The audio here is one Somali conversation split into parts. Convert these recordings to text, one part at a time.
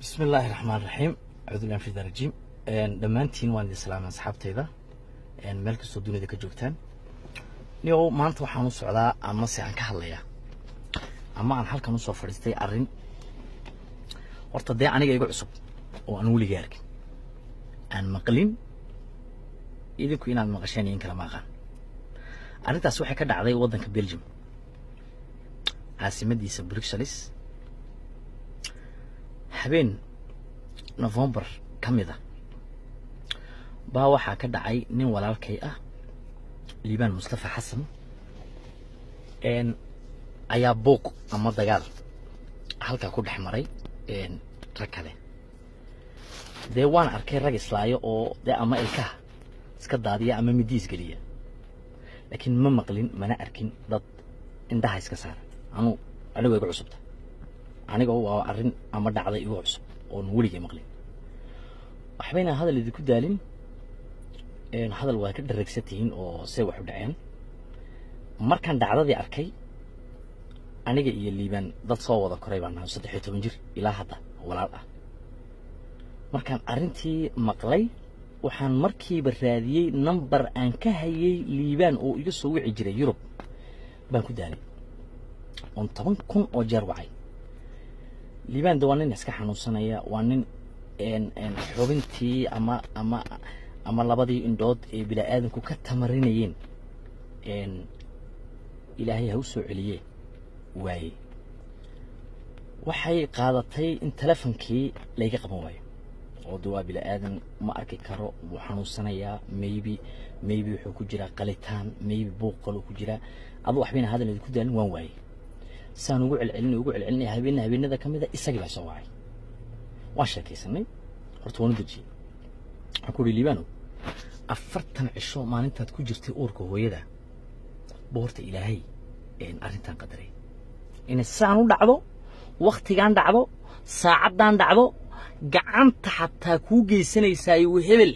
بسم الله الرحمن الرحيم. أعوذ بالله من الشيطان الرجيم. دمانتين وان السلام أصحابتيدا meel kastoo dunida ka joogtaan. Niyow maanta waxaan u socdaa ama si aan ka hadlayaa ama aan halkan u soo fadhiistay arrin horta dee aniga igu cusub oo aan weliga arkin aan maqlin idinku inaad maqasheen in kala maqan. Arrintaas waxay ka dhacday waddanka Belgium caasimadiisa Brussels habeen November kamida baa waxaa ka dhacay nin walaalkay ah Liibaan Mustafa Xasan ayaa buuq ama dagaal halka ku dhex maray rag kale dee waan arkay rag islaayo oo dee ama ilkaha iska daadiya ama midiis geliya laakiin ma maqlin mana arkin dad indhaha iska saar anigu igu cusubta aniga waa arrin ama dhacday igu cusub oo weligay maqlin waxbayna hadal idinku daalin hadal waa ka dhareegsatihiin oo say wax u dhaceen markaan dhacdadii arkay aniga iyo Liibaan dad soo wada koray baan 13 jir ilaa hadda walaal ah markaan arrintii maqlay waxaan markiiba raadiyay number aan ka hayay Liibaan oo iga soo wici jiray Yurub baan ku daalay on 10,000 oo jeer wacay Liibaan dawaanin iska xanuunsanaya waa nin xubintii ama labadii indhood ee bilaadanku ka tamarinayeen ilaahay ha u soo celiyay waay waxay qaadatay in telefonkii la iga qaban waayo oo duwa bilaadan ma arki karo wuu xanuunsanaya maybe wuxuu ku jira qalitaan maybe buuqal ku jira adu waxbayna hadal idinku daalin waan waayay saan ugu celcelinay habeenada kamida isagii baa soo wacay waa sheekaysanay horta waan dajiyay aku Liibaan 40 cisho maalintaad ku jirtay uurka hooyada boorta ilaahay arrintan qadaray in saan u dhacdo waqtigan dhacdo saacadan dhacdo gacanta xataa ku geysanaysaay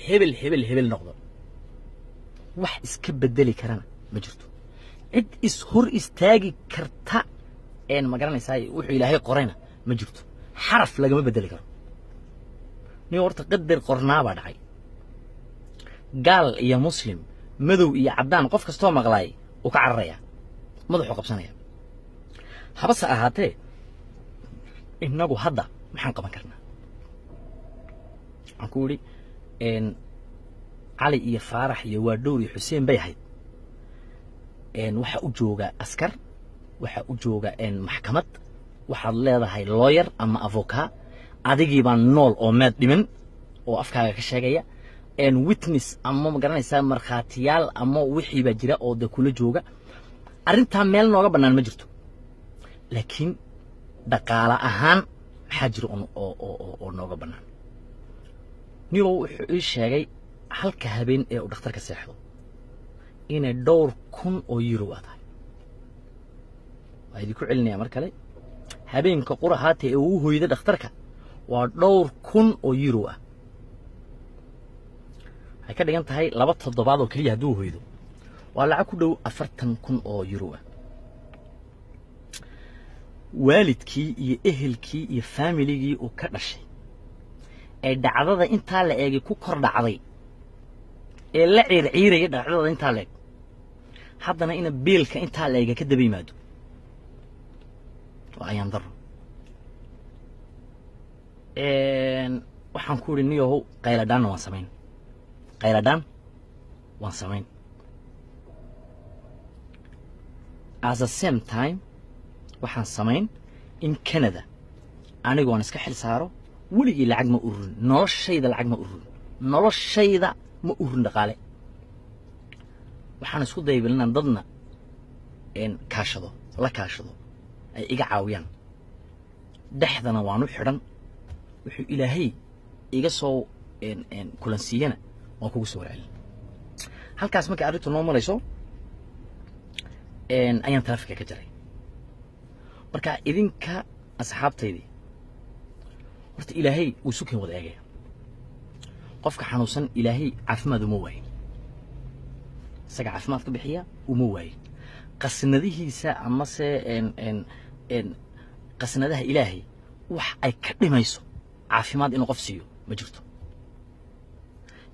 hebel noqdo wax iska bedeli karana ma jirto cid is hor istaagi karta ma garanaysaa wuxuu ilaahay qorayna ma jirto xaraf lagama bedeli karo ni horta qadar qornaaba dhacay gaal iyo muslim madow iyo cadaan qof kasto maqlay oo ka cararaya madaxu qabsanaya habasa ahaatee inagu hadda maxaan qaban karnaa aan ku wiri Ali iyo Faarax iyo waa Dhowr iyo Xuseen bay ahayd waxa u jooga askar waxa u jooga maxkamad waxaad leedahay lawyer ama avocat adigii baan nool oo meed dhiman oo afkaaga ka sheegaya witness ama ma garanaysaa markhaatiyaal ama wixii ba jira oo da kula jooga arrinta meel nooga banaan ma jirto laakiin dhaqaale ahaan waxa jiro oo nooga banaan niyow wuxuu sheegay halka habeen ee uu dhakhtarka seexdo inay dhowr kun oo euro ah tahay waxay ku celinayaan mar kale habeenka qurahaate ee uu hooyada dhakhtarka waa dhowr kun oo euro ah ay ka dhigan tahay 2 toddobaad oo kaliya haduu hooydo waa lacag ku dhow 40,000 oo euro ah waalidkii iyo ehelkii iyo familygii uu ka dhashay ee dhacdada inta la eegay ku kor dhacday ee la ciirciiray dhacdada inta la eeg haddana ina biilka inta la eegay ka daba yimaado ayaan daro waxaan ku riniyo qayladaan waan samayn at the same time waxaan samayn in Canada anigu waan iska xil saaro weligii lacag ma ururin noloshayda ma ururin dhaqaale waxaan isku daybilinaan dadna la kaashado ay iga caawiyaan dhaxdana waan u xidhan wuxuu ilaahay iga soo kulansiiyana waan kugu soo waraacay halkaas markay arrintu noo marayso ayaan traffic ka jaray marka idinka asxaabtaydii horta ilaahay uu sukin wada eegay qofka xanuunsan ilaahay caafimaad uma waay isaga caafimaad ka bixiya uma waay qasnadihiisa ama se qasnadaha ilaahay wax ay ka dhimayso caafimaad inuu qof siiyo ma jirto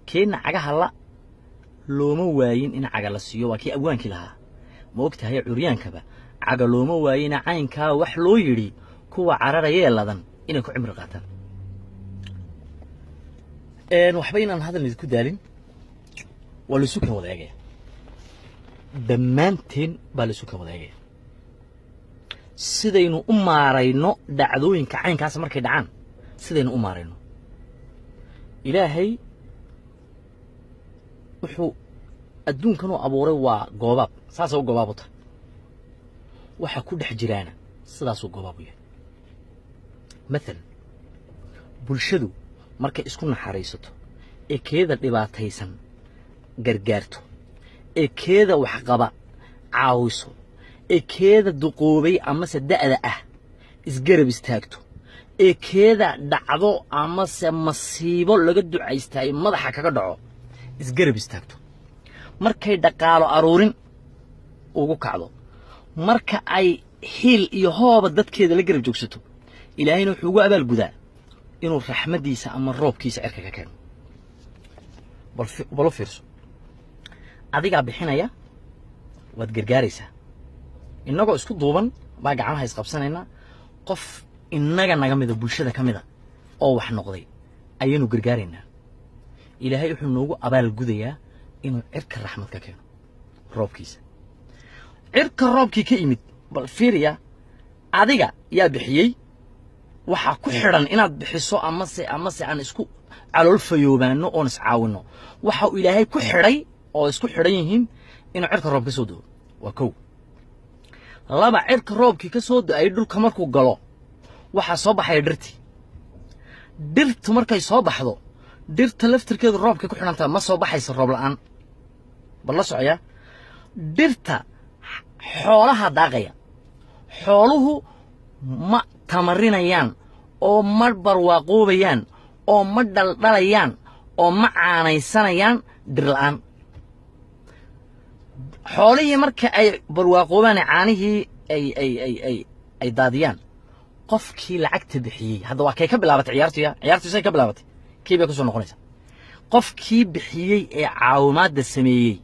keena cagaha la looma waayin in caga la siiyo waa kii abwaankii lahaa ma ogtahay curyaankaba caga looma waayina caynkaa wax loo yidhi kuwa cararayee ladan inay ku cimri qaataan waxba inaan hadal idinku daalin waa la isu kan wada eegaya dhammaanteen baa la isu kan wada eegaya sidaynu u maarayno dhacdooyinka caynkaas markay dhacaan sidaynu u maarayno ilaahay wuxuu adduunkan u abuuray waa goobaab saas oo goobaab u tahay waxa ku dhex jiraana sidaas oo goobaab u yahay مثلا bulshadu markay isku naxariisato ee keeda dhibaataysan gargaarto ee keeda wax qaba caawiso ee keeda duqoobay ama sadada ah isgarab istaagto ee keeda dhacdo ama se masiibo laga ducaystay madaxa kaga dhaco isgarab istaagto markay dhaqaalo aruurin ugu kacdo marka ay hiil iyo hooba dadkeeda la garab joogsato ilaahayna wuxuu ugu abaal gudaa inuu raxmadiisa ama roobkiisa cirka ka keeno bal fiirso adiga bixinaya waad gargaaraysaa inagoo isku duuban baa gacmaha isqabsanayna qof inaga naga mida bulshada kamida oo wax noqday ayaynu gargaaraynaa ilaahay wuxuu noogu abaal gudayaa inuu cirka raxmad ka keeno roobkiisa cirka roobkii ka yimid bal fiiriya adiga yaa bixiyay waxa ku xiran inaad bixiso ama se aan isku calool fayoobaano oo iscaawino waxa uu ilaahay ku xiray oo isku xiran yihiin inuu cirka roob ka soo doo waa kow laba cirka roobkii ka soo daay dhulka markuu galo waxa soo baxay dhirtu markay soo baxdo dhirta laftirkeedu roobka ku xiranta ma soo baxayso roob la'aan bal la socya dhirta xoolaha daaqaya xooluhu ma tamarinayaan oo ma barwaaqoobayaan oo ma dhaldhalayaan oo ma caanaysanayaan dhir la'aan xoolihii marka ay barwaaqoobaan caanihii ay daadiyaan qofkii lacagta bixiyay hadda waa kay ka bilaabatay ciyaartu say ka bilaabatay kiiba ku soo noqonaysa qofkii bixiyay ee caawimaadda sameeyay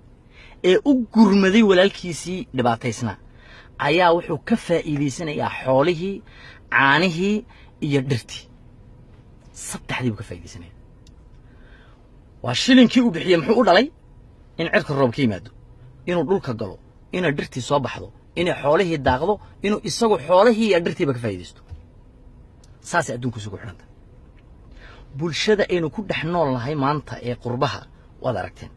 ee u gurmaday walaalkiisii dhibaataysnaa ayaa wuxuu ka faa'iideysanayaa xoolihii caanihii iyo dhirtii saddexdii buu ka faa'iideysanaya waa shilinkii uu bixiyay muxuu u dhalay in cirka roob ka yimaado inuu dhulka galo inay dhirtii soo baxdo inay xoolihii daaqdo inuu isagu xoolihii iyo dhirtiiba ka faa'iideysto saas adduunku isugu xidhanta bulshada aynu ku dhex nool nahay maanta ee qurbaha waad aragteen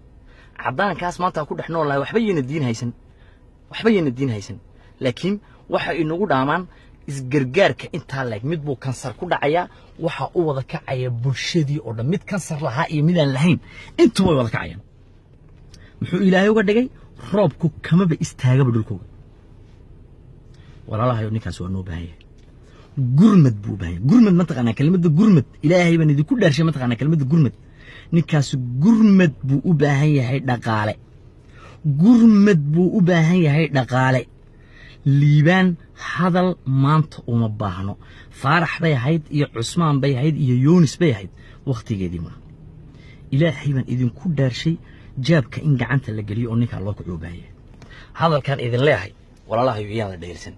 caddaankaas maanta ku dhex nool nahay waxba yeena diin haysan laakiin waxa inagu dhaamaan isgargaarka intaa leeg mid buu kansar ku dhacayaa waxa u wada kacaya bulshadii oo dhan mid kansar lahaa iyo mid aan lahayn intuu way wada kacayaan muxuu ilaahay uga dhigay roobku kamaba istaagaba dhulkooda walaalahayo ninkaas waa noo baahan yahay gurmad buu baahan yahay gurmad ma taqaanaa kelmadda gurmad ilaahay baan idinku dhaarshay ma taqaanaa kelmadda gurmad ninkaas gurmad buu u baahan yahay dhaqaale gurmad buu u baahan yahay dhaqaale liibaan hadal maanta uma baahno faarax bay ahayd iyo cusmaan bay ahayd iyo yoonis bay ahayd waqtigeedii ma ilaahay baan idinku dhaarshay jaabka in gacanta la geliyo oo ninka loo ku baahan yahay hadalkan idin leeyahay walaalahay iyada dheersan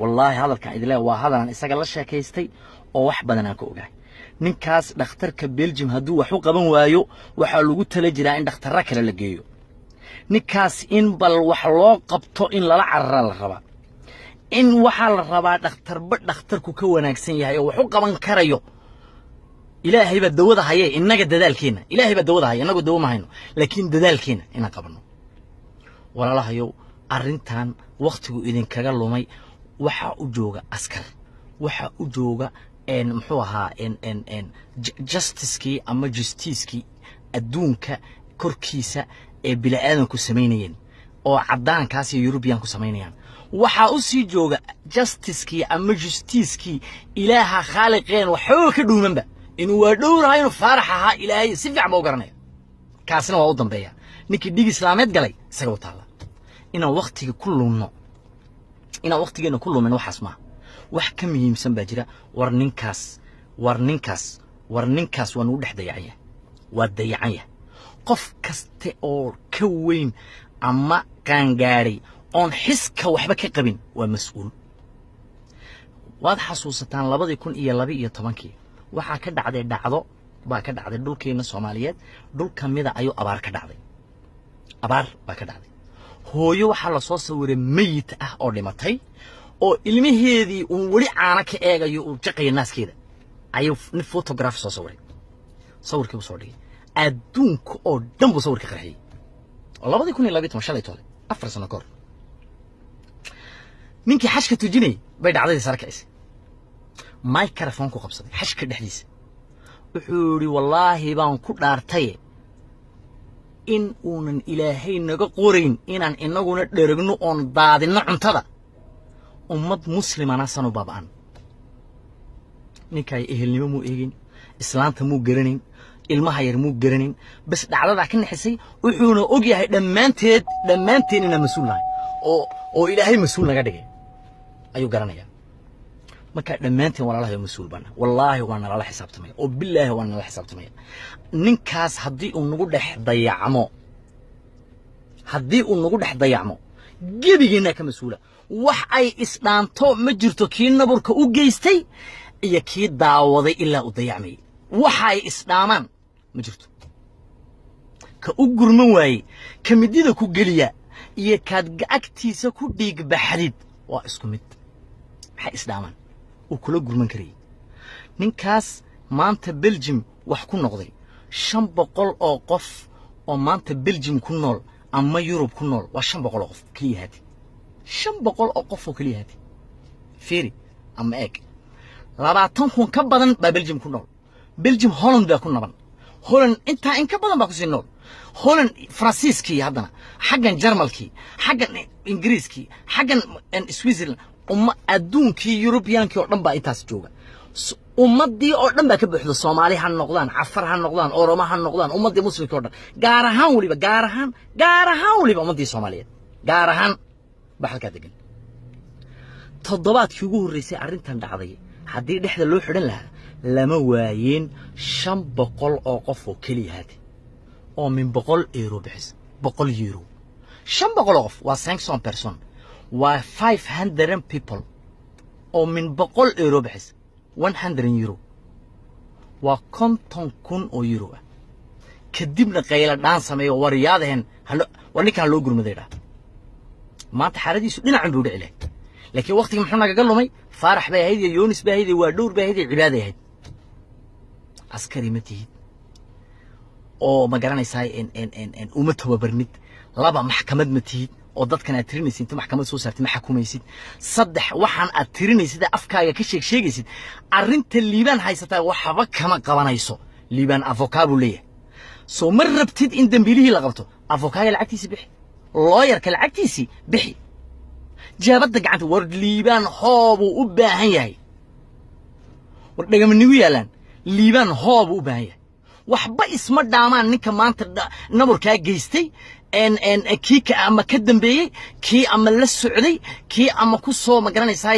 wallahi hadalkan idin leeyahay waa hadalan isaga la sheekaystay oo wax badan aan ka ogahay ninkaas dhakhtarka Belgium haduu wax u qaban waayo waxa lagu tala jiraa in dhakhtarra kale la geeyo ninkaas in bal wax loo qabto in lala carara la rabaa in waxa la rabaa dhakhtarku ka wanaagsan yahay oo wax u qaban karayo ilaahay ba dawada hayay inaga dadaalkeena ilaahay ba dawada hayay inagu dawo ma hayno laakiin dadaalkeena ina qabno walaalahayo arintan waqtigu idin kaga lumay waxa u jooga askar waxa u jooga muxuu ahaa justice-kii ama justice-kii adduunka korkiisa ee bilaadanku sameynayeen oo caddaankaas iyo European ku sameynayaan waxa u sii jooga justice-kii ama justice-kii ilaaha khaliqeen waxa ka dhuumanba inuu waa dhowrahay inuu faarax ahaa ilaahay si fiican ma garanay kaasna waa u dambeeya ninkii dhig islaameed galay isaga u taala inaan waqtiga ku lumno inaan waqtigeena ku lumin waxaas ma wax ka muhiimsan baa jira war ninkaas ورنينكاس ونودح ديعية وديعية قف كست أو كوين أما كان جاري أن حس كوحبك قبين ومسؤول واضح حسوستان لبض يكون إيا لبي إيا طبانكي وحا كدعدي دعضو با كدعدي دول كينا الصوماليات دول كميدا أيو أبار كدعدي أبار با كدعدي هويو waxaa la soo sawiray meeyit ah oo dhimatay oo ilmaheedii uu wali caana ka eegayo uu jaqay naaskeeda ayuu photograph soo sawiray sawirkii uu soo dhigay adduunka oo dhan buu sawirka qarxiyay 2012 shalay toole 4 sano kor ninkii xashka tujinay bay dhacday sarkaysay microphone ku qabsaday xashka dhexdiisa wuxuu yiri wallahi baan ku dhaartay in uunan ilaahay naga qorayn inaan inaguna dheregno oon daadino cuntada ummad muslimana sano baabaan ninkay ehelnimo muu eegin islaanta muu garanin ilmaha yar muu garanin bas dhacdada ka naxisay wuxuuna og yahay dhammaanteen inaan mas'uul nahay oo ilaahay mas'uul naga dhigay ayuu garanayaa marka dhammaanteen walaalahay mas'uul bana wallahi waana la xisaabtamay oo billahi waana la xisaabtamay ninkaas haddii uu nagu dhex dayacmo gebigeena ka mas'uula wax ay isdhaanto ma jirto kii naburka u geystay iyo kii daawaday ilaa u dayacmay waxa ay isdhaamaan ma jirto ka u gurman waayay ka midida ku geliya iyo kaad gacagtiisa ku dhiig baxrid waa isku mid waxa isdhaamaan oo kula gurman karay ninkaas maanta Belgium wax ku noqday 500 oo qof oo maanta Belgium ku nool ama Europe ku nool waa 500 qof kaliya hadi 500 oo qof oo kaliya hadi fiiri ama eeg 20 kun ka badan baa Belgium ku nool Belgium Holland baa ku naban Holland inta in ka badan baa ku sii nool Holland Faransiiskii hadana xaggan Jarmalkii xaggan Ingiriiskii xaggan Switzerland adduunkii Europeankii oo dhan baa intaas jooga ummadii oo dhan baa ka buuxdo Soomaali ha noqdaan Afar ha noqdaan Oromo ha noqdaan ummadii muslimka oo dhan gaar ahaan waliba ummadii Soomaaliyeed gaar ahaan baxalka degan toddobaadkii ugu horeysay arrintan dhacday haddii dhexda loo xidhan lahaa lama waayeen 500 oo qof oo kaliya hadi oo min 100 euro bixis 100 euro 500 qof waa 500 person waa 500 people oo min 100 euro bixis 100 euro waa 50,000 oo euro kadibna qayla dhaan sameeyo wariyadeen warninkan loo gurmaday maanta xaaladiisu dhinacan buu dhicilay laakiin waqtiga muxuu naga galumay faarax bay ahayd iyo yoonis bay ahayd waa dhowr bay ahayd cibaado ahayd askari ma tihid oo ma garanaysaa in uma tababarnid laba maxkamad ma tihid oo dadkan aad tirinaysid inta maxkamad soo saartay ma xukumaysid saddex waxaan aad tirinaysid afkaaga ka sheegaysid arrinta liibaan haysataa waxba kama qabanayso liibaan avocado leeyahay soo mar rabtid in dambiilihii la qabto avocado lacagtiisa bixi lawyer-ka lacagtiisa bixi jaabada gacanta war liibaan hoobu u baahan yahay war dhagamanigu yaalaan liibaan hoobu u baahan yahay waxba isma dhaamaan ninka maanta naburkaa geystay kii ka ama ka dambeeyay kii ama la socday kii ama ku soo ma garanaysaa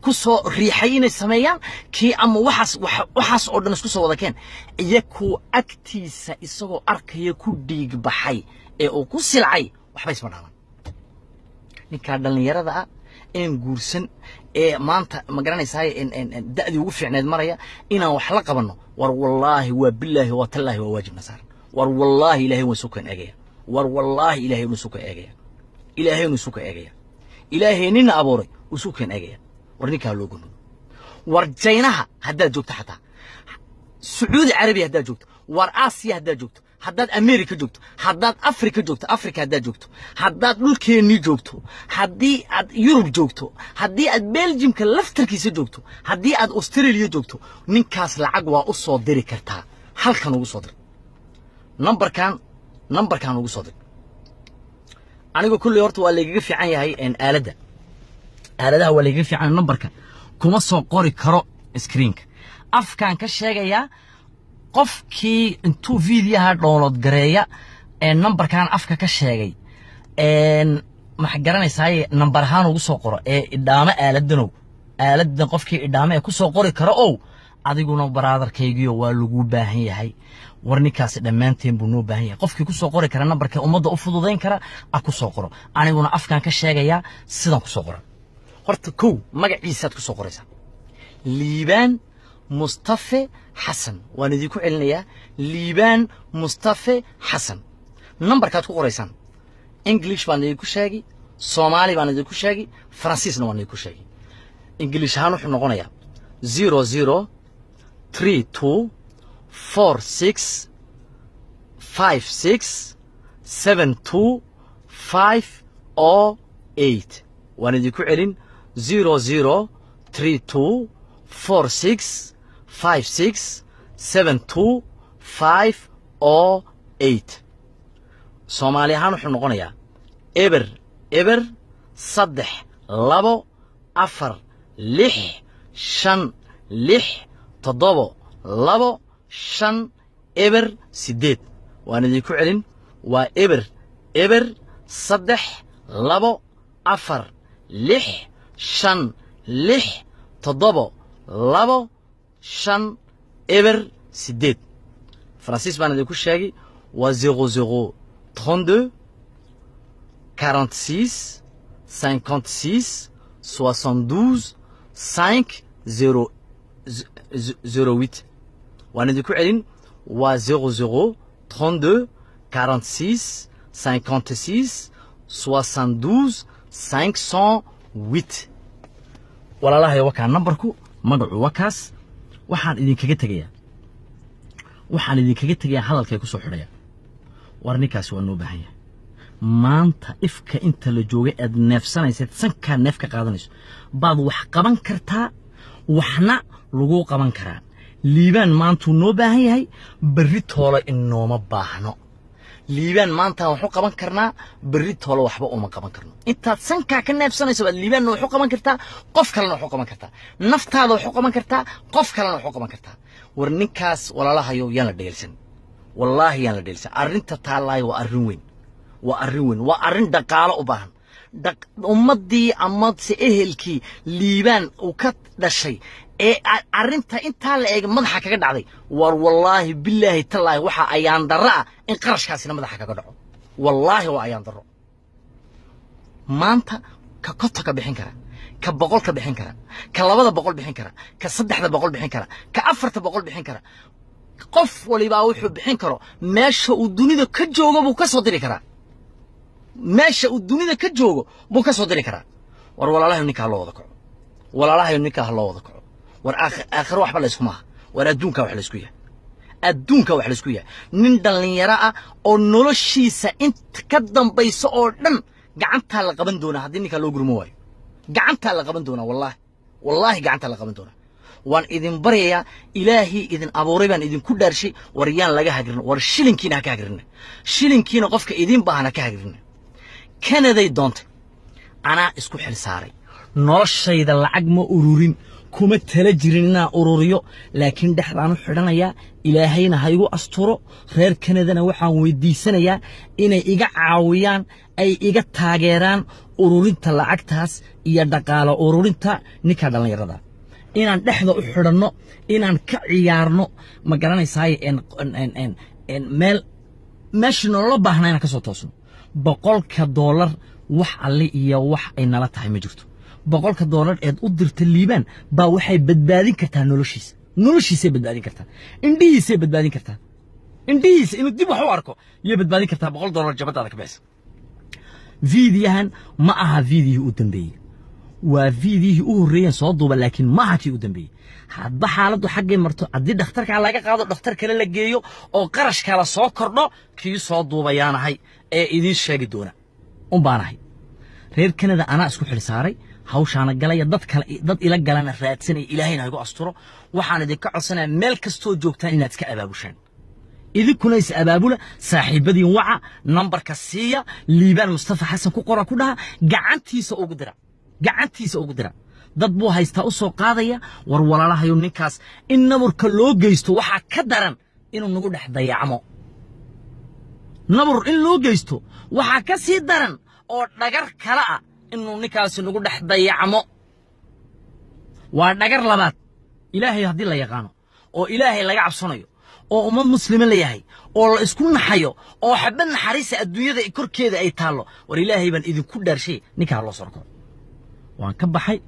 ku soo riixay inay sameeyaan kii ama waxaas oo dhan isku soo wada keen iyaku agtiisa isagoo arkaya ku dhiig baxay ee uu ku silcay waxba isma dhaamaan ninka dhalinyarada ah guursan ee maanta ma garanaysaa da'di ugu fiicneed maraya inaan wax la qabano war wallahi wa billahi wa tallahi wa waajib nasar war wallahi ilaahay waa sukan eegaya war wallahi ilaahay waa sukan eegaya ilaahay waa sukan eegaya ilaahay nin abuuray uu sukan eegaya war ninka loo guno war jaynaha hadda joogto xataa Saudi Arabia hadda joogto war Aasiya hadda joogto haddaad America joogto haddaad Africa joogto Africa haddaad joogto haddaad dhulkeennii joogto haddii aad Europe joogto haddii aad Belgiumka laftarkiisa joogto haddii aad Australia joogto ninkaas lacag waa u soo diri kartaa halkan ugu soo dir numberkan ugu soo dir aniga kulli horta waa leegaga fiican yahay aaladaha waa leegaga fiican numberka kuma soo qori karo screenka afkaan ka sheegayaa qofkii intuu fiidiyaha download gareeya numberkan afka ka sheegay ma garanaysaa number ahaan ugu soo qoro idhaama aaladan qofkii idhaama ku soo qori karo adiguna brotherkaygiyo waa lagu baahan yahay warnikaas dhamaanteen buu noo baahan yahay qofkii ku soo qori kara numberka umada u fududeyn kara ku soo qoro aniguna afkaan ka sheegaya sidan ku soo qoro horta kow magaciisa ku soo qoraysa liibaan mustafa xasan waan idinku celinayaa liibaan mustafa xasan numberkaad ku qoraysaan English baan idinku sheegi Soomaali baan idinku sheegi Faransiisna waan idinku sheegi English ahaan wuxuu noqonayaa 00 32 46 56 72 508 waan idinku celin 00 32 46 56 72 508 Soomaali ahaan wuxuu noqonayaa eber 3 2 4 6 5 6 7 2 5 eber 8 waan idinku celin waa eber 3 2 4 6 5 6 7 2 5 eber 8 Francis baan idinku sheegi waa 00 32 46 56 72 5 08 waan idinku celin waa 00 32 46 56 72 508 walaalahay wakaa numberku magacu wakaas waxaan idinkaga tagayaa hadalkay ku soo xidhaya warnikaas waa noo baahan yahay maanta ifka inta la joogay aad neefsanaysid sanka neef ka qaadanayso baad wax qaban kartaa waxna lagu qaban karaa liibaan maanta noo baahan yahay bari toolo inooma baahno liibaan maanta waxu qaban karnaa bari toolo waxba uma qaban karno intaad sanka ka neefsanayso baad liibaan waxu qaban kartaa qof kalena waxu qaban kartaa naftaada waxu qaban kartaa qof kalena waxu qaban kartaa war ninkaas walaalahayo yaan la dheelsan wallahi yaan la dheelsan arinta taalaay waa arin weyn waa arin dhaqaale u baahan ummadii amadse ehelkii liibaan uu ka dhashay ee arinta inta la eeg madaxa kaga dhacday war wallahi billahi tallaahi waxa ayaan darra in qarashkaasina madaxa kaga dhaco wallahi waa ayaan darro maanta ka kota ka bixin kara ka 100 ka bixin kara ka 200 bixin kara ka 300 bixin kara ka 400 bixin kara qof waliba wuxuu bixin karo meesha uu dunida ka joogo buu ka soo diri karaa meesha uu dunida ka joogo buu ka soo diri karaa war walaalahay ninka loo wada kaco war aakhir waxba la isku maaha war adduunka wax la isku yahay nin dhalinyaro ah oo noloshiisa inta ka dambayso oo dhan gacanta la qaban doona hadii ninka loo gurmo waayo gacanta la qaban doona wallahi gacanta la qaban doona waan idin baryayaa ilaahi idin abuuray baan idin ku dhaarshay war yaan laga hagrin war shilinkiina ka hagrin shilinkiina qofka idin baahna ka hagrin kanaday doonta ana isku xil saaray noloshayda lacag ma ururin kuma tala jirin inaan ururiyo laakiin dhaxdaan u xidhanaya ilaahayna ha igu asturo reer kanadana waxaan weydiisanayaa inay iga caawiyaan ay iga taageeraan ururinta lacagtaas iyo dhaqaale ururinta ninka dhalinyarada inaan dhaxda u xidhanno inaan ka ciyaarno ma garanaysaa meel meesha nolol baahnayna ka soo toosno $100 wax alle iyo wax ay nala tahay ma jirto $100 eed u dirta liibaan baa waxay badbaadin kartaa noloshiisa badbaadin kartaa indhihiisa badbaadin kartaa indhihiisa inuu dib wax u arko iyo badbaadin kartaa $100 jabadaada ka bixis fiidiyahan ma aha fiidiyii u dambeeyay waa fiidiyii u horeeyay soo duuba laakiin ma aha kii u dambeeyay hadba xaaladdu xaggay marto hadii dhakhtarka laga qaado dhakhtar kale la geeyo oo qarash kala soo kordho kii soo duubayaanahay ee idin sheegi doona baanahay reer Kanada ana isku xil saaray hawshaana galaya dad ila galana raadsanay ilaahayna igu asturo waxaan idinka codsanayaa meel kasto joogtaan inaad iska abaabushaan idinkuna is abaabula saaxiibadiin waca numberka siiya liibaan mustafa xasan ku qora ku dhaha gacantiisa ugu dira dad buu haysta u soo qaadaya war walaalahayo ninkaas in nabarka loo geysto waxa ka daran inuu nagu dhex dayacmo nabar in loo geysto waxa ka sii daran oo dhagar kala ah inuu ninkaas nagu dhex dayacmo waa dhagar labaad ilaahay hadii la yaqaano oo ilaahay laga cabsanayo oo ummad muslimiin la yahay oo la isku naxayo oo xabad naxariis adduunyada korkeeda ay taalo war ilaahay baan idinku dhaarshay ninka loo sorko waan ka baxay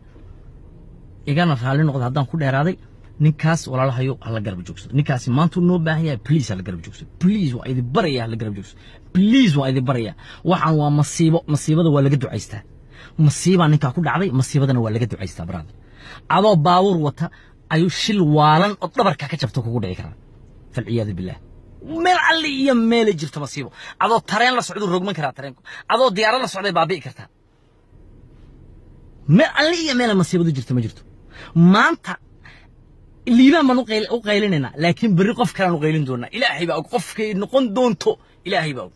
igana raali noqdo haddaan ku dheeraaday ninkaas walaalahayo hala garab joogsado ninkaas maanta noo baahan yahay please hala garab joogsado please waa idin baraya hala garab joogsado please waa idin baraya waxaan waa masiibada waa laga ducaystaa masiiba ninka ku dhacday masiibadana waa laga ducaystaa brother adoo baawur wata ayuu shil waalan oo dhabarka ka jabto kugu dhici kara fal ciyaadu billah meel alli iyo meel jirta masiibo adoo tareen la socdo rogman kara tareenku adoo diyaarad la socday baabi'i karta meel alli iyo meel masiibadu jirta ma jirto maanta liibaan baan u qaylinayna laakiin bari qof kale u qaylin doona ilaahay baa qofkay noqon doonto ilaahay baa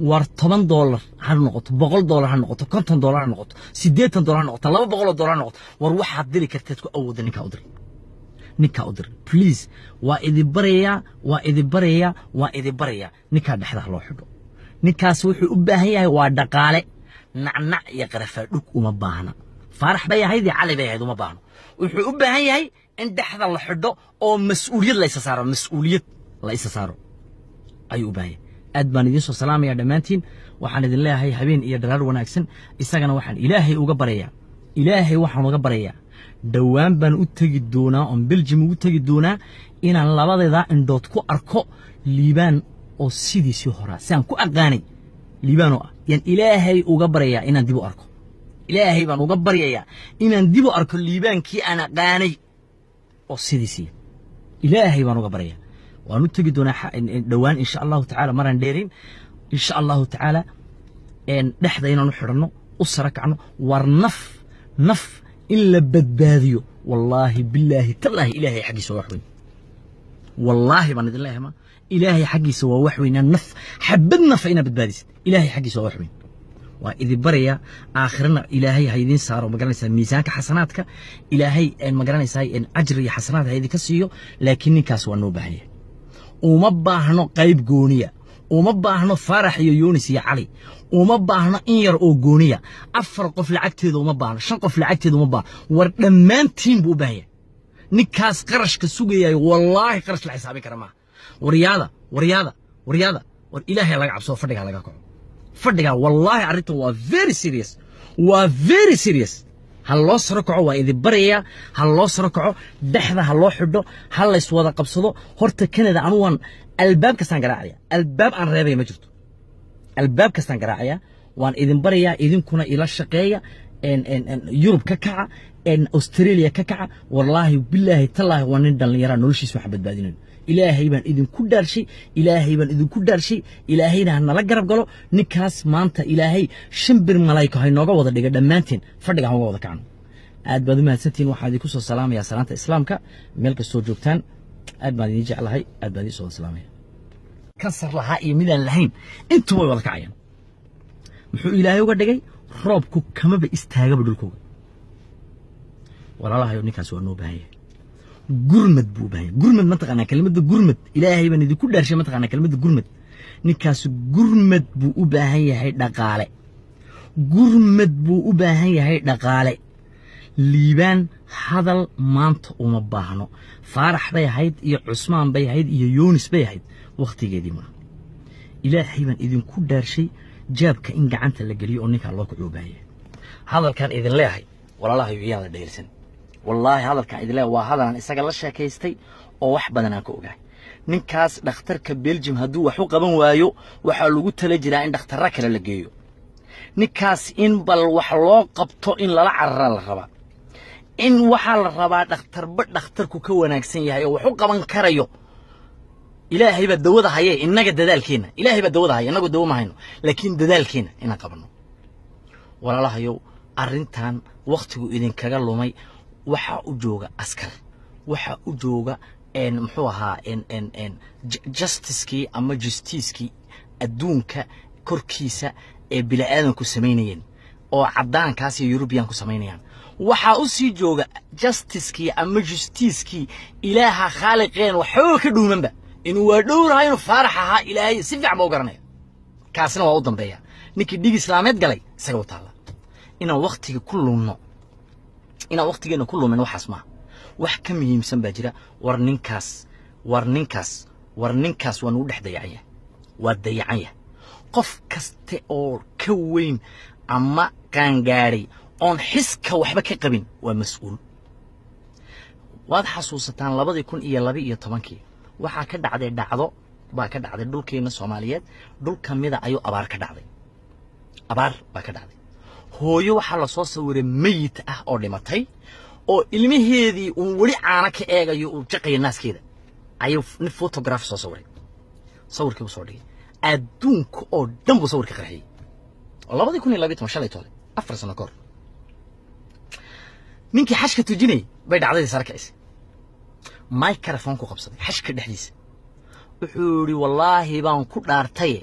war $10 ha noqoto $100 ha noqoto $50 ha noqoto $80 ha noqoto $200 ha noqoto war waxaad diri karteed ku awooda ninka u dir please waa idin baraya ninka dhexda loo xidho ninkaas wuxuu u baahan yahay waa dhaqaale nacnac iyo qarafa dhug uma baahna faarax bay ahayd cali bay ahayd uma baahno wuxuu u baahan yahay in dhexda la xidho oo mas'uuliyad la isa saaro ayuu u baahan yahay aad baan idin soo salaamaya dhamaantiin waxaan idin leeyahay habeen iyo dhalaal wanaagsan isagana waxaan ilaahay uga barayaa dhawaan baan u tagi doonaa oo Belgium ugu tagi doonaa inaan labadeeda indhood ku arko liibaan oo sidiisii hore saan ku aqaanay liibaan oo yaan ilaahay uga barayaa inaan dib u arko ilaahay baan uga baryayaa inaan dib u arko liibaankii aan aqaanay oo sidiisii ilaahay baan uga baryayaa waan u tagi doonaa dhawaan insha Allah ta'ala maraan dheerin insha Allah ta'ala dhexda inaan u xirano u sarakacno war naf in la badbaadiyo wallahi billahi tallahi ilaahay xaqiisa wax weyn wallahi baan idin leeyahay ma ilaahay xaqiisa waa wax weyn naf xabadna fa ina badbaadisid ilaahay xaqiisa waa wax weyn waa idin baraya aakhirna ilaahay ha idin saaro magaranaysa miisaanka xasanaadka ilaahay magaranaysa in ajri iyo xasanaad ha idin ka siiyo laakiin ninkaas waa noo baahan yahay uma baahno qayb gooniya uma baahno Faarax iyo Yoonis iyo Cali uma baahno in yar oo gooniya 4 qof lacagteedu uma baahno 5 qof lacagteedu uma baahno war dhammaantiin buu baahan ninkaas qarashka sugayay wallahi qarash la xisaabin kara ma wariyada war ilaahay laga cabso fadhiga laga kaco fadhiga wallahi arintu waa very serious hal loo saro kaco waa idin baraya hal loo saro kaco dhaxda hal loo xidho hal la iswada qabsado horta Canada anuwan albaab kastaan garaacaya albaab aan reebay ma jirto albaab kastaan garaacaya waan idin baraya idinkuna ila shaqeeya Europe ka kaca Australia ka kaca wallahi billahi tallahi waa nin dhalinyaro noloshiisa wax badbaadinayo ilaahay baan idinku dhaarshay ilaahayna nala garab galo ninkaas maanta ilaahay shimbir malaa'ika hay nooga wada dhiga dhamaanteen fadhiga aan wada kacno aad baad u mahadsantiin waxaan idinku soo salaamayaa salaanta islaamka meel kastoo joogtaan aad baan idin jeclahay aad baan idin soo salaamayaa kansar lahaa iyo midaan lahayn intuu way wada kacayaan muxuu ilaahay uga dhigay roobku kamaba istaagaba dhulkooda walaalahayo ninkaas waa noo baahan yahay gurmad buu baahan gurmad ma taqaana kelmadda gurmad ilaahay baan idinku dhaarshay ma taqaana kelmadda gurmad ninkaas gurmad buu u baahan yahay dhaqaale liibaan hadal maanta uma baahno Faarax bay ahayd iyo Cusmaan bay ahayd iyo Yoonis bay ahayd waqtigeedii ma ilaahay baan idinku dhaarshay jaabka in gacanta la galiyo oo ninka loo ku baahan yahay hadalkan idin leeyahay walaalahay iyada dheersan wallahi hadalkan idin leeyahay waa hadalan isaga la sheekaystay oo wax badan aan ka ogahay ninkaas dhakhtarka Belgium haduu wax u qaban waayo waxa lagu tala jiraa in dhakhtarra kale la geeyo ninkaas in bal wax loo qabto in lala carara la rabaa in waxa la rabaa dhakhtarku ka wanaagsan yahay oo wax u qaban karayo ilaahay baa dawada hayay inaga dadaalkeena ilaahay baa dawada hayay inagu dawo ma hayno laakiin dadaalkeena ina qabano walaalahayo arintan waqtigu idin kaga lumay waxa u jooga askar waxa u jooga muxuu ahaa justice-kii ama justice-kii adduunka korkiisa ee bilaadanku sameynayeen oo cadaankaas iyo European ku sameynayaan waxa u sii jooga justice-kii ama justice-kii ilaaha khaliqeen waxa ka dhuumanba inuu waa dhowrahay inuu Faarax ahaa ilaahay si fiican ma garanaya kaasna waa u dambeeya ninkii dhig islaameed galay isaga u taala inaan waqtiga ku lumno inaan waqtigeena ku lumin waxaas ma wax ka muhiimsan baa jira war ninkaas waa nagu dhex dayacaya waa dayacaya qof kaste oo ka weyn ama qaangaaray oon xiska waxba ka qabin waa mas'uul waad xasuusataan 2012 waxaa ka dhacday dhacdo baa ka dhacday dhulkeena Soomaaliyeed dhul kamida ayuu abaar baa ka dhacday hooyo waxa la soo sawiray meeyit ah oo dhimatay oo ilmaheedii uu wali caana ka eegayo uu jaqay naaskeeda ayuu nin photograph soo sawiray sawirkii uu soo dhigay adduunka oo dhan buu sawirka qarxiyay 2012 shalay toole 4 sano ka hor ninkii xashka tujinay bay dhacday sarkaysay microphone ku qabsaday xashka dhexdiisa wuxuu yiri wallaahi baan ku dhaartay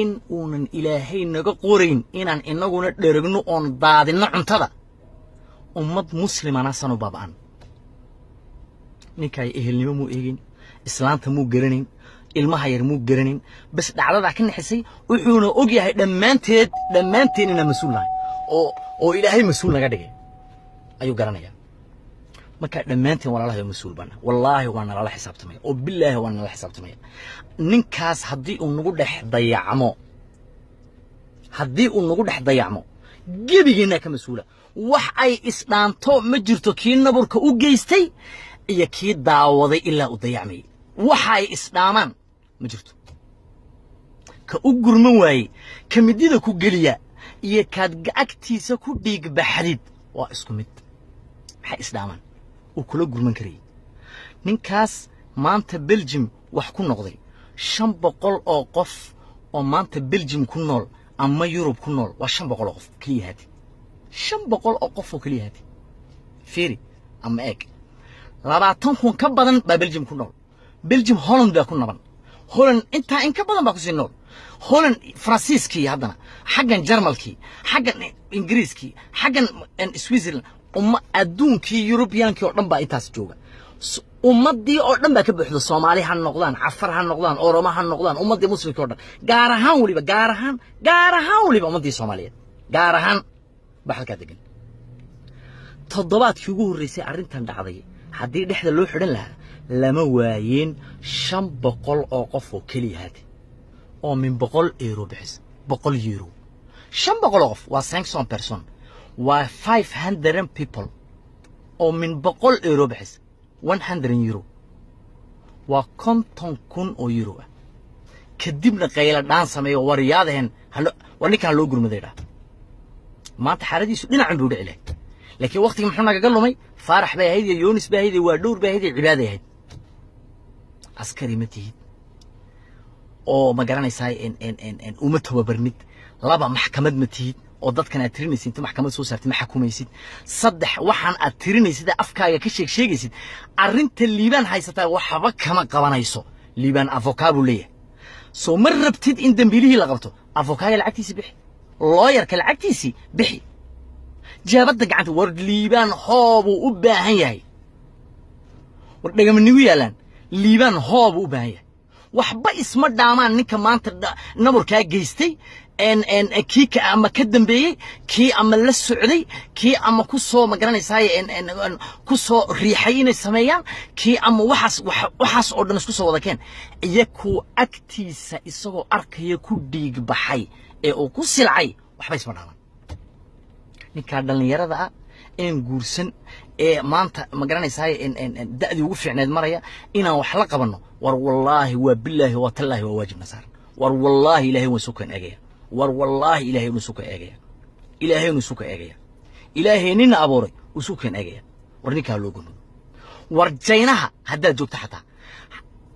in uunan ilaahay naga qorayn inaan inaguna dheragno oon daadino cuntada ummad muslimana sano baabaan ninkay ehelnimo mu eegin islaanta mu garanin ilmaha yar mu garanin bas dhacdada ka naxisay wuxuuna og yahay dhammaanteen inaan mas'uul nahay oo ilaahay mas'uul naga dhigay ayuu garanaya marka dhammaanteen walaalaha mas'uul bana wallahi waana la xisaabtamaya oo billahi waana la xisaabtamaya ninkaas haddii uu nagu dhex dayacmo gebigeena ka mas'uula wax ay isdhaanto ma jirto kii naburka u geystay iyo kii daawaday ilaa u dayacmay waxa ay isdhaamaan ma jirto ka u gurman waayay kamidida ku geliya iyo kaad gacagtiisa ku dhiig baxrid waa isku mid maxay isdhaamaan oo kula gurman karay ninkaas maanta Belgium wax ku noqday 500 oo qof oo maanta Belgium ku nool ama Europe ku nool waa 500 qof kaliya hadi 500 oo qof oo kaliya hadi fiiri ama eeg 20 kun ka badan baa Belgium ku nool Belgium Holland baa ku naban Holland inta in ka badan baa ku sii nool Holland Faransiiskii haddana xaggan Jarmalkii xaggan Ingiriiskii xaggan Switzerland adduunkii Europeankii oo dhan baa intaas jooga ummadii oo dhan baa ka buuxdo Soomaali ha noqdaan Afar ha noqdaan Oromo ha noqdaan ummadii muslimka oo dhan gaar ahaan waliba ummadii Soomaaliyeed gaar ahaan baxalka degan toddobaadkii ugu horeysay arrintan dhacday haddii dhexda loo xidhan lahaa lama waayeen 500 oo qof oo kaliya hadi oo min 100 euro bixis 100 euro 500 qof waa 500 person waa 500 people oo min 100 euro bixis 100 euro waa 50,000 oo euro kadibna qayla dhaan sameeyo wariyadeen warninkan loo gurmaday maanta xaradiisu dhinacan buu dhicilay laakiin waqtiga muxuu naga lumay faarax bay ahayd iyo yoonis bay ahayd waa dhowr bay ahayd cibaado ahayd askari ma tihid oo ma garanaysaa in uma tababarnid laba maxkamad ma tihid oo dadkan aad tirinaysid inta maxkamad soo saartay ma xukumaysid saddex waxaan aad tirinaysid afkaaga ka sheegaysid arrinta liibaan haysataa waxba kama qabanayso liibaan avocado leeyahay soo mar rabtid in dambiilihii la qabto avocado lacagtiisa bixi lawyer-ka lacagtiisa bixi jaabada gacanta war liibaan hoobu u baahan yahay war dhagamanigu yaalaan liibaan hoobu u baahan yahay waxba isma dhaamaan ninka maanta naburkaa geystay kii ka ama ka dambeeyay kii ama la socday kii ama ku soo ma garanaysaa ku soo riixay inay sameeyaan kii ama waxaas oo dhan isku soo wada keen iyaku agtiisa isagoo arkaya ku dhiig baxay ee uu ku silcay waxba isma dhaamaan ninka dhalinyarada ah guursan ee maanta ma garanaysaa da'di ugu fiicneed maraya inaan wax la qabano war wallahi wa billahi wa tallahi wa waajib nasar war wallahi ilaahay waa sukan eegaya war wallahi ilaahay waa sukan eegaya ilaahay waa sukan eegaya ilaahay nin abuuray uu sukan eegaya war ninka loo guno war jaynaha hadda joogto xataa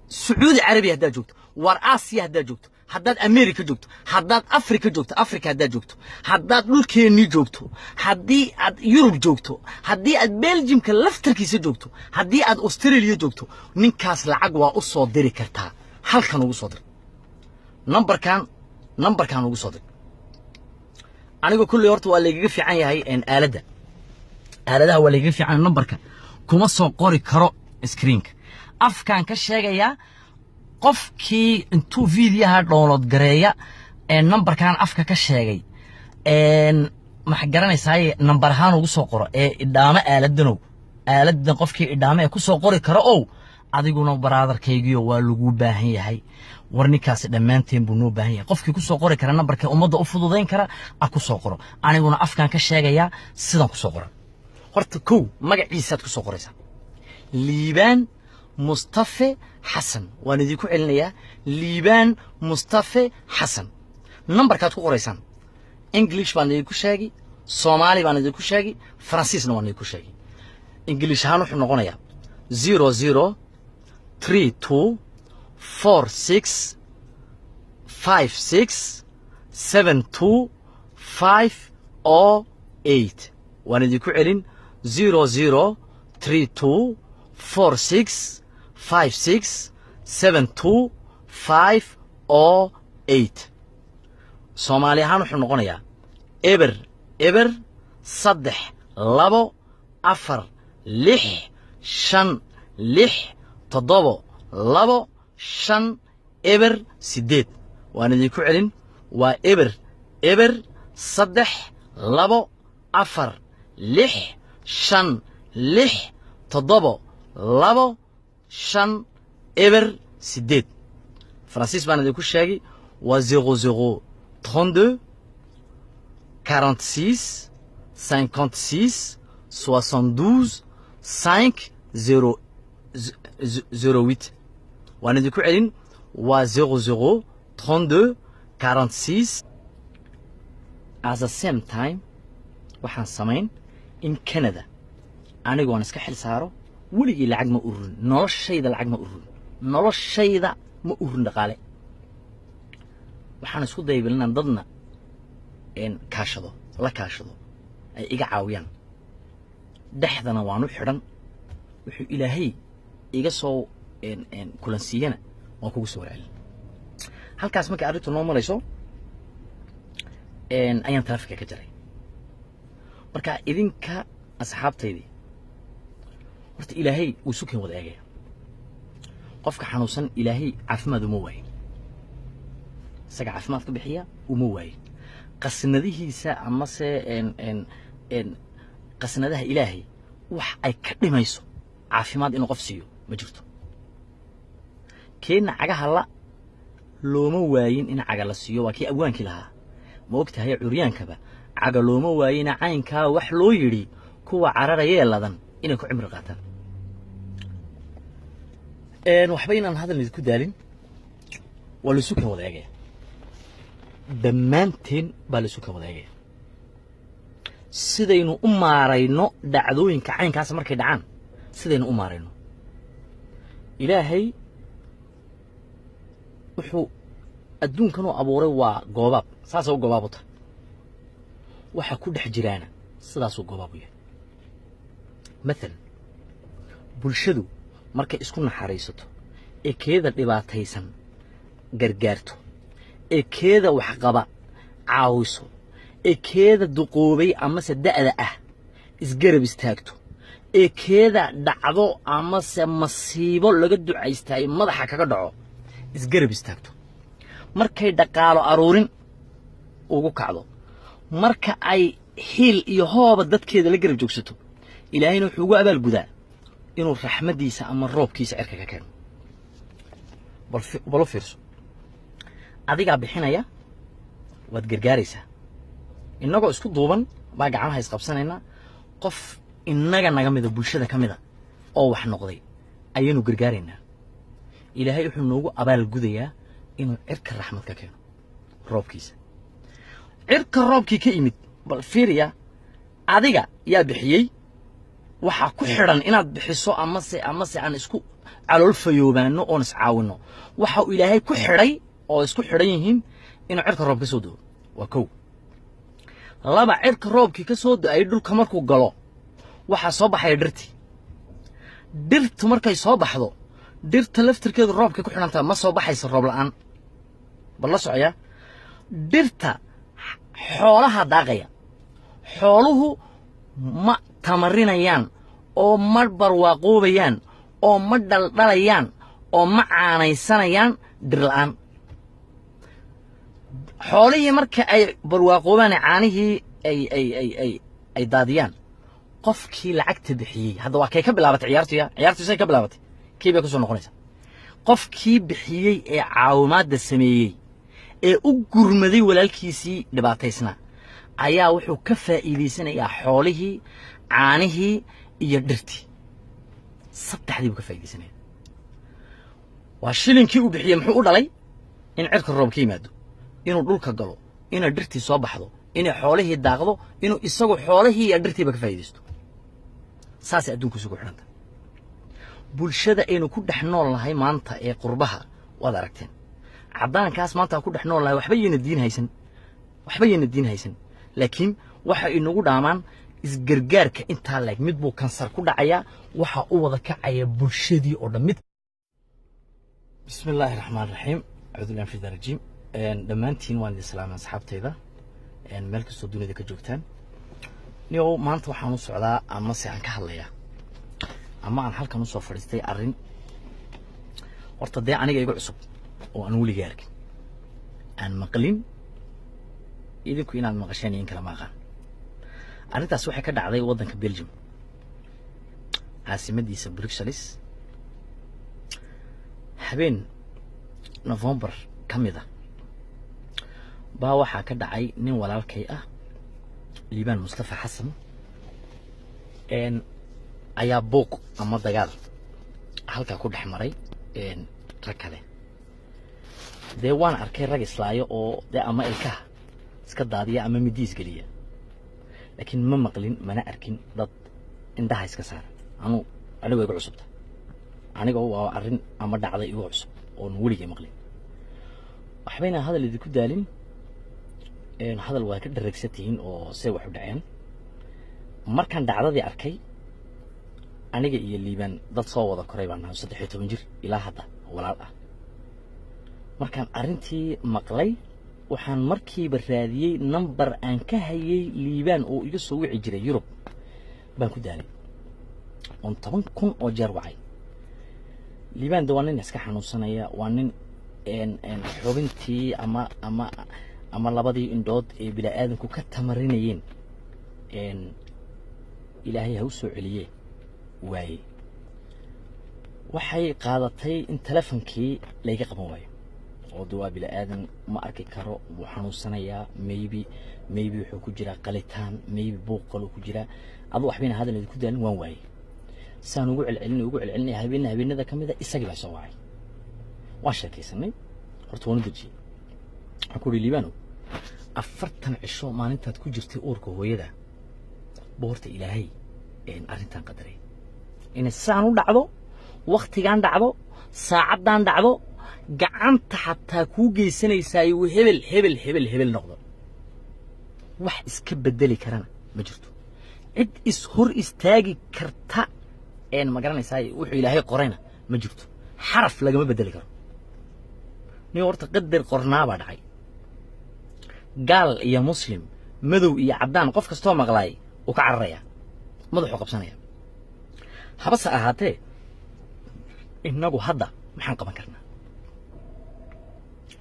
sacuudi arabiya hadda joogto war aasiya hadda joogto haddaad America joogto haddaad Africa joogto Africa haddaad joogto haddaad dhulkeennii joogto haddii aad Europe joogto haddii aad Belgiumka laftarkiisa joogto haddii aad Australia joogto ninkaas lacag waa u soo diri kartaa halkan ugu soo dir numberkan ugu soo dir anigu kulli horta waa leegaga fiican yahay aaladaha waa leegaga fiican numberka kuma soo qori karo screenka afkaan ka sheegayaa qofkii intuu fiidiyaha download gareeya numberkan afka ka sheegay ma garanaysaa number ahaan ugu soo qoro idhaama aaladanow aaladan qofkii idhaame ku soo qori karo oo adiguna brotherkaygiyo waa lagu baahan yahay warnikaas dhamaanteen buu noo baahan yahay qofkii ku soo qori kara nambarka umada u fududeyn kara ku soo qoro aniguna afkaan ka sheegaya sidan ku soo qoro horta kow magaciisa ku soo qoraysa liibaan mustafa xasan waan idinku celinayaa liibaan mustafa xasan nambarkaad ku qoraysaan English baan idinku sheegi Soomaali baan idinku sheegi Faransiisna waan idinku sheegi English ahaan wuxuu noqonayaa 00 32 46 56 72 508 waan idinku celin 00 32 46 56 72 508 Soomaali ahaan wuxuu noqonayaa eber 3 2 4 6 5 6 7 2 5 eber 8 waan idinku celin waa eber 3 2 4 6 5 6 7 2 5 eber 8 Francis baan idinku sheegi waa 00 32 46 56 72 5 0 08 waan idinku celin waa 00 32 46 at the same time waxaan samayn in Canada anigu waan iska xil saaro weligii lacag ma ururin noloshayda lacag ma ururin noloshayda ma ururin dhaqaale waxaan isku daybilnaa dadna kaashado la kaashado ay iga caawiyaan dhaxdana waanu xiran wuxuu ilaahay iga soo kulansiiyana waan kugu soo raacin halkaas markay arrintu noo marayso ayaan traffic ka jaray marka idinka asxaabtaydii horta ilaahay uu sukin wada eegaya qofka xanuunsan ilaahay caafimaad uma waayin isaga caafimaad ka bixiya uma waayin qasnadihiisa ama se qasnadaha ilaahay wax ay ka dhimayso caafimaad inuu qof siiyo ma jirto keena cagaha la looma waayin in caga la siiyo waa kii abwaankii lahaa ma ogtahay curyaankaba caga looma waayin caynkaa wax loo yiri kuwa cararayee ladan inay ku cimri qaataan waxba inaan hadal idinku daalin waa la sukan wada eegaya dhammaanteen baa la sukan wada eegaya sidaynu u maarayno dhacdooyinka caynkaas markay dhacaan sidaynu u maarayno ilaahay wuxuu adduunkan oo abuuray waa goobaab saas oo goobaab u tahay waxa ku dhex jiraana sidaas oo goobaab u yahay مثلا bulshadu markay isku naxariisato ee keeda dhibaataysan gargaarto ee keeda wax qaba caawiso ee keeda duqoobay ama sadada ah isgarab istaagto ee keeda dhacdo ama se masiibo laga ducaystay madaxa kaga dhaco isgarab istaagto markay dhaqaalo aruurin ugu kacdo marka ay hiil iyo hooba dadkeeda la garab joogsato ilaahayna wuxuu ugu abaal gudaa inuu raxmadiisa ama roobkiisa cirka ka keeno bal fiirso adiga bixinaya wad gargaaraysa inagoo isku duuban baa gacanaha isqabsanayna qof inaga naga mid bulshada kamida oo wax noqday ayaynu gargaarayna ilaahay wuxuu noogu abaal gudayaa inuu cirka raxmad ka keeno roobkiisa cirka roobkii ka yimid bal fiiriya adiga yaa bixiyay waxa ku xiran inaad bixiso ama se aan isku calool fayoobaano oo iscaawino waxa uu ilaahay ku xiray oo isku xiran yihiin inuu cirka roob ka soo doo waa kow laba cirka roobkii ka soo daay dhulka markuu galo waxa soo baxay dhirtu markay soo baxdo dhirta laftirkeedu roobka ku xiranta ma soo baxayso roob la'aan bal la socya dhirta xoolaha daaqaya xooluhu ma tamarinayaan oo ma barwaaqoobayaan oo ma dhaldhalayaan oo ma caanaysanayaan dhir la'aan xoolihii marka ay barwaaqoobaan caanihii ay daadiyaan qofkii lacagta bixiyay hadda waa kay ka bilaabatay ciyaartu say ka bilaabatay kii bay ku soo noqonaysa qofkii bixiyay ee caawimaadda sameeyay ee u gurmaday walaalkiisii dhibaataysnaa ayaa wuxuu ka faa'iideysanayaa xoolihii caanihii iyo dhirtii saddexdii buu ka faa'iideysanaya waa shilinkii uu bixiyay muxuu u dhalay in cirka roob ka yimaado inuu dhulka galo inay dhirtii soo baxdo inay xoolihii daaqdo inuu isagu xoolihii iyo dhirtiiba ka faa'iideysto saas adduunku isugu xidhanta bulshada aynu ku dhex nool nahay maanta ee qurbaha waad aragteen caddaankaas maanta ku dhex nool nahay waxba yeena diin haysan laakiin waxa inagu dhaamaan isgargaarka intaa leeg mid buu kansar ku dhacayaa waxa u wada kacaya bulshadii oo dhan mid bismillaahi raxmaani raxiim acuudu billahi min shaytaani rajiim dhammaantiin waan idin salaamaa asxaabtayda meel kastoo dunida ka joogtaan niyow maanta waxaan u socdaa ama se aan ka hadlayaa ama aan halkan u soo fadhiistay arrin horta dee aniga igu cusub oo aan weligay arkin aan maqlin idinku inaad maqasheen in kala ma aqaan arrintaas waxay ka dhacday waddanka Belgium caasimadiisa Brussels habeen November kamida baa waxaa ka dhacay nin walaalkay ah Liibaan Mustafa Xasan ayaa buuq ama dagaal halka ku dhex maray rag kale dee waan arkay rag islaayo oo dee ama ilkaha iska daadiya ama midiis geliya laakiin ma maqlin mana arkin dad indhaha iska saara anigu igu cusubta aniga waa arrin ama dhacday igu cusub oo weligay maqlin waxbayna hadal idinku daalin hadal waa ka dhareegsatihiin oo say wax u dhaceen markaan dhacdadii arkay aniga iyo Liibaan dad soo wada koray baan nahay 13 jir ilaa hadda walaal ah markaan arrintii maqlay waxaan markiiba raadiyay number aan ka hayay Liibaan oo iga soo wici jiray Yurub baan ku daalay on 10,000 oo jeer wacay Liibaan waa nin iska xanuunsanaya waa nin xubintii ama labadii indhood ee bilaadanku ka tamarinayeen ilaahay ha u soo celiyay waay waxay qaadatay in telefonkii layga qaban waayo oo duwa bilaadan ma arki karo wuu xanuunsanayaa maybe wuxuu ku jiraa qalitaan maybe buuqalo ku jiraa adu waxbayna hadal idinku daalin waan waayay saan ugu celcelinay habeenada kamida isagii baa soo wacay waan sheekaysanay horta waan u dejiyay waxaan ku yidhi Liibaano 40 cisho maalintaad ku jirtay uurka hooyada boorta ilaahay arrintan qadaray in saan u dhacdo waqtigan dhacdo saacadan dhacdo gacanta xataa ku geysanaysaa uu hebel noqdo wax iska bedeli karana ma jirto cid is hor istaagi karta ma garanaysaa wuxuu ilaahay qorayna ma jirto xaraf lagama bedeli karo ni horta qadar qornaa baa dhacay gaal iyo muslim madow iyo cadaan qof kasto maqlay oo ka cararaya madaxu qabsanaya habas ahaatee inagu hadda maxaan qaban karnaa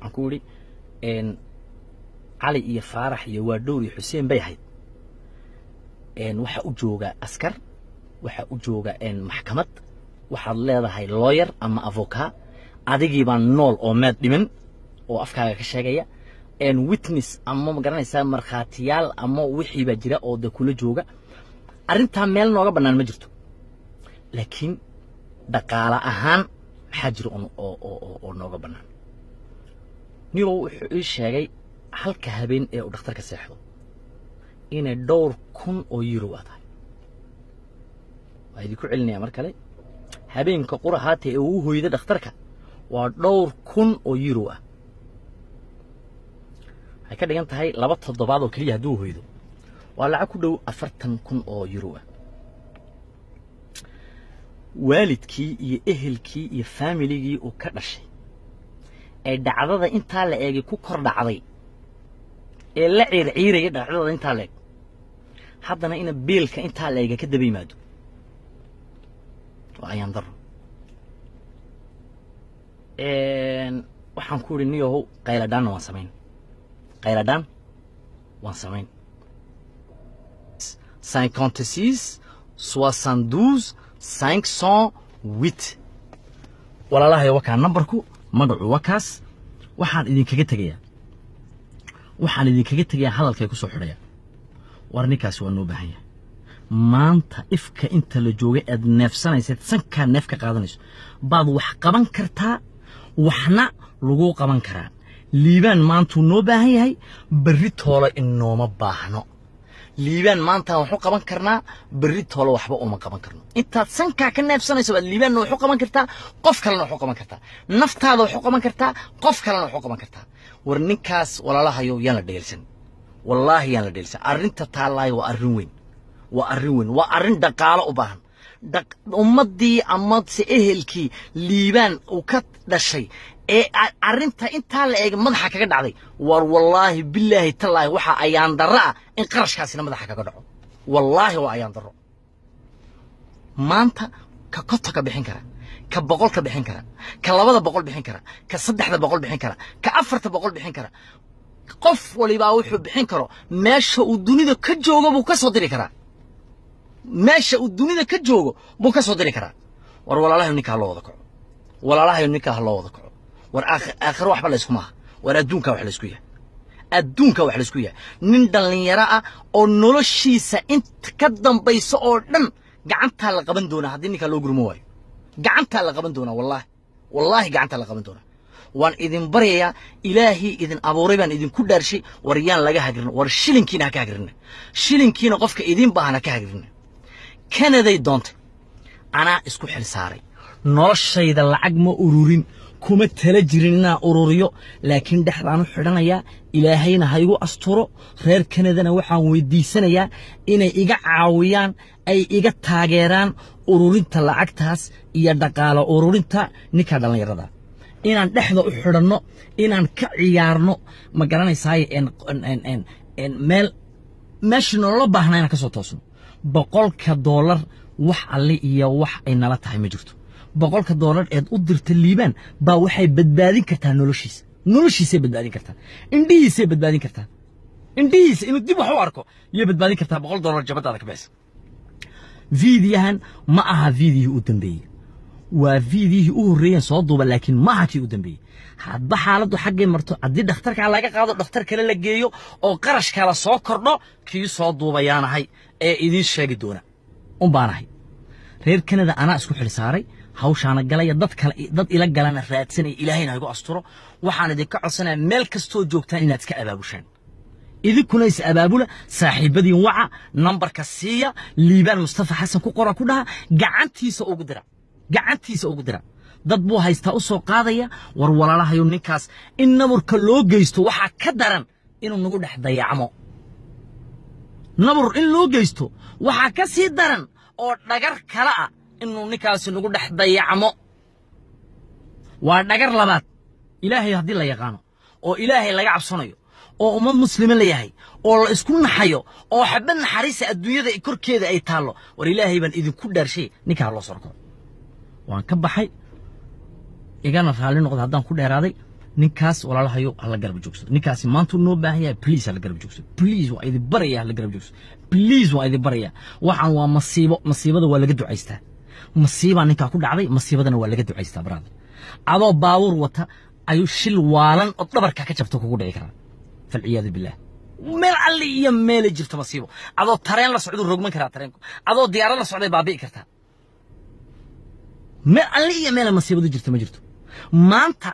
aan ku yiri cali iyo faarax iyo waadhow iyo xuseen bay ahayd waxa u jooga askar waxa u jooga maxkamad waxaad leedahay lawyer ama avocat adigii baan nool oo meed dhiman oo afkaaga ka sheegaya witness ama ma garanaysaa markhaatiyaal ama wixii ba jira oo kula jooga arrinta meel nooga banaan ma jirto laakiin dhaqaale ahaan maxaa jiro oo nooga banaan niyo wuxuu ii sheegay halka habeen ee uu dhakhtarka seexdo inay dhowr kun oo euro ah tahay waa idinku celinaya mar kale habeenka qurahaata ee uu hooyada dhakhtarka waa dhowr kun oo euro ah ay ka dhigan tahay 2 toddobaad oo kaliya haduu hooydo waa lacag ku dhow 40,000 oo euro ah waalidkii iyo ehelkii iyo familygii uu ka dhashay ee dhacdada inta la eegay ku kor dhacday ee la ciirciiray dhacdada inta la eeg haddana ina biilka inta la eegay ka daba yimaado waa ayaan daro waxaan ku yiri niyow qayladaan waan samayn 56 72 508 walaalahay wakaa numberku magacu wakaas waxaan idinkaga tagayaa hadalkay ku soo xidhaya war ninkaas waa noo baahan yahay maanta ifka inta la joogay aad neefsanaysid sankaa neef ka qaadanayso baad wax qaban kartaa waxna lagu qaban karaa liibaan maantuu noo baahan yahay berri toolo inooma baahno liibaan maanta waxu qaban karnaa berri toolo waxba uma qaban karno intaad sankaa ka neefsanayso baad liibaan waxu qaban kartaa qof kalena waxu qaban kartaa naftaada waxu qaban kartaa qof kalena waxu qaban kartaa war ninkaas walaalahayo yaan la dheelsan wallaahi yaan la dheelsan arrinta taallaayo waa arrin weyn waa arrin dhaqaalo u baahan ummaddii amase ehelkii liibaan uu ka dhashay ee arrinta intaa la eeg madaxa kaga dhacday war wallaahi billaahi tallaahi waxa ayaan darro ah in qarashkaasina madaxa kaga dhaco wallaahi waa ayaan darro maanta ka kota ka bixin kara ka 100 ka bixin kara ka 200 bixin kara ka 300 bixin kara ka 400 bixin kara qof waliba wuxuu bixin karo meesha uu dunida ka joogo buu ka soo diri karaa meesha uu dunida ka joogo buu ka soo diri karaa war walaalahay ninka loo wada kaco war aakhir waxba la isku maaha war adduunka wax la isku yahay nin dhalinyaro ah oo noloshiisa inta ka dambayso oo dhan gacanta la qaban doona haddii ninka loo gurmo waayo gacanta la qaban doona wallaahi gacanta la qaban doona waan idin baryayaa ilaahi idin abuuray baan idin ku dhaarshay war yaan laga hagrin war shilinkiina ka hagrin shilinkiina qofka idin baahna ka hagrin kanaday doontay ana isku xil saaray noloshayda lacag ma ururin kuma tala jirin inaan ururiyo laakiin dhaxdaan u xidhanaya ilaahayna ha igu asturo reer kanadana waxaan weydiisanayaa inay iga caawiyaan ay iga taageeraan ururinta lacagtaas iyo dhaqaale ururinta ninka dhalinyarada inaan dhaxda u xidhanno inaan ka ciyaarno ma garanaysaa meel meeshii nolola baahnaa inaan ka soo toosno $100 wax alle iyo wax ay nala tahay ma jirto $100 eed u dirta liibaan baa waxay badbaadin kartaa noloshiisay badbaadin kartaa indhihiisay badbaadin kartaa indhihiisa inuu dib wax u arko iyo badbaadin kartaa $100 jabadaada ka bixis fiidiyahan ma aha fiidiyihii u dambeeyey waa fiidiyihii u horreeyeen soo duuba laakiin ma aha kii u dambeeyey hadba xaaladdu xaggay marto haddii dhakhtarkaa laga qaado dhakhtar kale la geeyo oo qarash kala soo kordho kii soo duubayaanahay ee idiin sheegi doona baanahay reer kanada anaa isku xil saaray hawshaana galaya dad ila galana raadsanay ilaahayna igu asturo waxaan idinka codsanayaa meel kastoo joogtaan inaad iska abaabushaan idinkuna is abaabula saaxiibadiin waca nambarka siiya liibaan mustafa xasan ku qora ku dhaha gacantiisa ugu dira dad buu haystaa u soo qaadaya war walaalahayo ninkaas in nabarka loo geysto waxaa ka daran inuu nagu dhex dayacmo nabar in loo geysto waxaa ka sii daran oo dhagar kala ah inuu ninkaas nagu dhex dayacmo waa dhagar labaad ilaahay haddii la yaqaano oo ilaahay laga cabsanayo oo ummad muslimiin la yahay oo la isku naxayo oo xabad naxariisa adduunyada korkeeda ay taallo war ilaahay baan idinku dhaarshay ninkaa loo sorko waan ka baxay igana raali noqdo haddaan ku dheeraaday ninkaas walaalahayo hala garab joogsado ninkaasi maanta noo baahan yahay please hala garab joogsado please waa idin baraya hala garab joogsado please waa idin baraya waxaan waa masiibada waa laga ducaystaa masiiba ninka ku dhacday masiibadana waa laga ducaystaa brother adoo baawur wata ayuu shil waalan oo dhabarka ka jabto kugu dhici karaa fal ciyaadu billah meel alli iyo meel jirto masiibo adoo tareen la socdo rogman karaa tareenku adoo diyaarad la socday baabi'i kartaa meel alli iyo meel masiibadu jirto ma jirto maanta